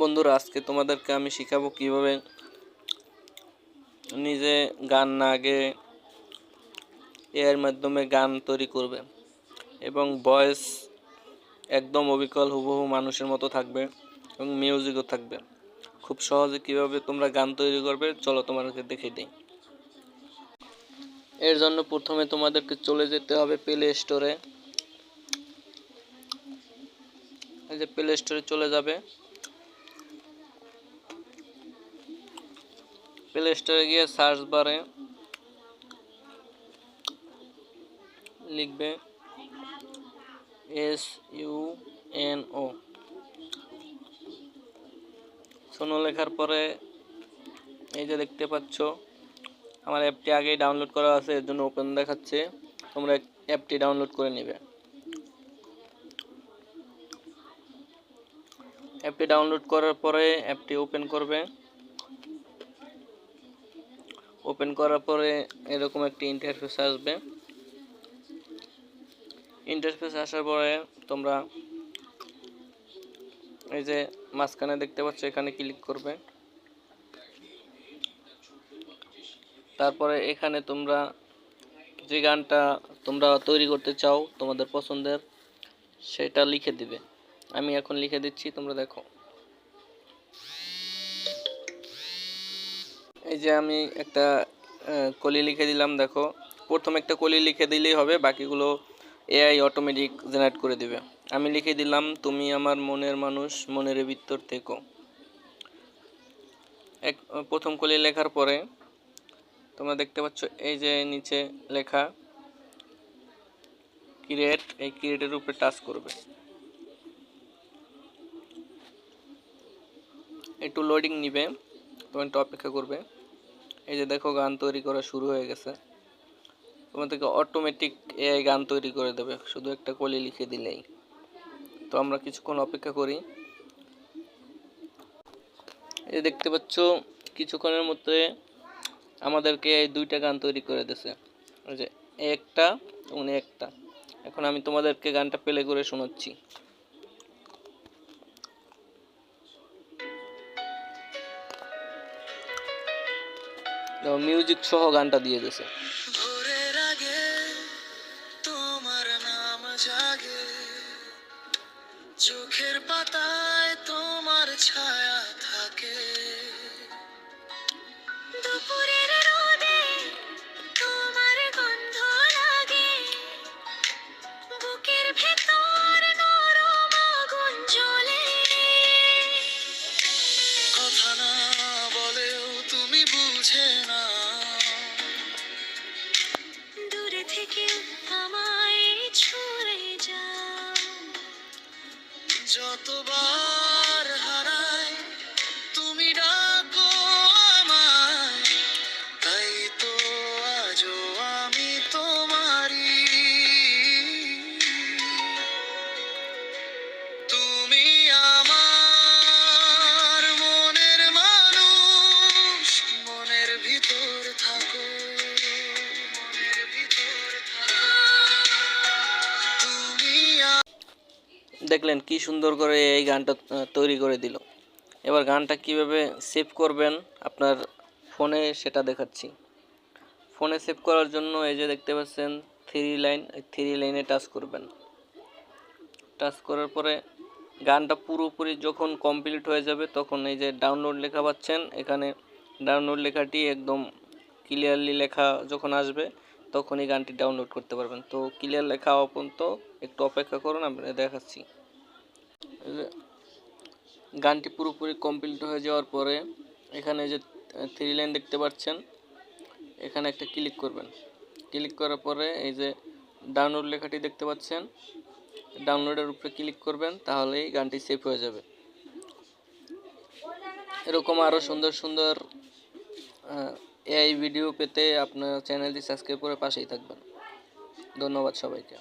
বন্ধুরা, আজকে তোমাদেরকে আমি শেখাবো কিভাবে নিজে গান না গেয়ে এর মাধ্যমে গান তৈরি করবে এবং ভয়েস একদম অবিকল হুবহু মানুষের মতো থাকবে এবং মিউজিকও থাকবে। খুব সহজে কিভাবে তোমরা গান তৈরি করবে চলো তোমাদেরকে দেখিয়ে দিই। এর জন্য প্রথমে তোমাদেরকে চলে যেতে হবে প্লে স্টোরে। এই যে প্লে স্টোরে চলে যাবে, প্লে স্টোরে গিয়ে সার্চ বারে লিখবে SUNO। সোনো লেখার পরে এই যে দেখতে পাচ্ছ আমার অ্যাপটি আগেই ডাউনলোড করা আছে, এর জন্য ওপেন দেখাচ্ছে। তোমরা অ্যাপটি ডাউনলোড করে নেবে। অ্যাপটি ডাউনলোড করার পরে অ্যাপটি ওপেন করবে। ওপেন করার পরে এরকম একটি ইন্টারফেস আসবে। ইন্টারফেস আসার পরে তোমরা এই যে মাঝখানে দেখতে পাচ্ছ এখানে ক্লিক করবে। তারপরে এখানে তোমরা যে গানটা তোমরা তৈরি করতে চাও তোমাদের পছন্দের সেটা লিখে দিবে। আমি এখন লিখে দিচ্ছি, তোমরা দেখো। এই যে আমি একটা কলি লিখে দিলাম, দেখো। প্রথম একটা কলি লিখে দিলেই হবে, বাকিগুলো এআই অটোমেটিক জেনারেট করে দিবে। আমি লিখে দিলাম, তুমি আমার মনের মানুষ, মনের ভিতর থেকো। প্রথম কলি লেখার পরে তোমরা দেখতে পাচ্ছ এই যে নিচে লেখা ক্রিয়েট, এই ক্রিয়েটের উপরে টাচ করবে। একটু লোডিং নিবে, তোমরা একটু অপেক্ষা করবে। এই যে দেখো গান তৈরি করা শুরু হয়ে গেছে। তোমাদেরকে অটোমেটিক এআই গান তৈরি করে দেবে শুধু একটা কলি লিখে দিলেই। তো আমরা কিছুক্ষণ অপেক্ষা করি। এই যে দেখতে পাচ্ছ কিছুক্ষণের মধ্যে আমাদেরকে এই দুইটা গান তৈরি করে দিয়েছে, ওই যে একটা এবং একটা। এখন আমি তোমাদেরকে গানটা প্লে করে শোনাচ্ছি। মিউজিক সহ গানটা দিয়ে দিয়েছে। ভোরের আগে তোমার নাম জাগে, চোখের পাতায় তোমার ছায়া থাকে, দুপুরের রোদে তোমার গন্ধ লাগে, বুকের ভেতর নরম আগুন জ্বলে, কথা না বলেও তুমি বুঝে না, দূরে থেকে আমায় ছুঁয়ে যাও, যতবার হারাই তুমি ডাকো আমায়, তাই তো আজও আমি তোমারই, তুমি আমার মনের মানুষ, মনের ভিতর থাকো, মনের ভিতর থাকো, তুমি। দেখলেন কি সুন্দর করে এই গানটা তৈরি করে দিল। এবার গানটা কিভাবে সেভ করবেন আপনার ফোনে সেটা দেখাচ্ছি। ফোনে সেভ করার জন্য এই যে দেখতে পাচ্ছেন থ্রি লাইন, এই থ্রি লাইনে টাচ করবেন। টাচ করার পরে গানটা পুরোপুরি যখন কমপ্লিট হয়ে যাবে তখন এই যে ডাউনলোড লেখা পাচ্ছেন, এখানে ডাউনলোড লেখাটি একদম ক্লিয়ারলি লেখা যখন আসবে তখনই গানটি ডাউনলোড করতে পারবেন। তো ক্লিয়ার লেখা হওয়া পর্যন্ত একটু অপেক্ষা করুন, আমি দেখাচ্ছি। গানটি পুরোপুরি কমপ্লিট হয়ে যাওয়ার পরে এখানে যে থ্রি লাইন দেখতে পাচ্ছেন, এখানে একটা ক্লিক করবেন। ক্লিক করার পরে এই যে ডাউনলোড লেখাটি দেখতে পাচ্ছেন, ডাউনলোডের উপরে ক্লিক করবেন, তাহলেই গানটি সেভ হয়ে যাবে। এরকম আরও সুন্দর সুন্দর এআই ভিডিও পেতে আপনার চ্যানেলটি সাবস্ক্রাইব করে পাশেই থাকবেন। ধন্যবাদ সবাইকে।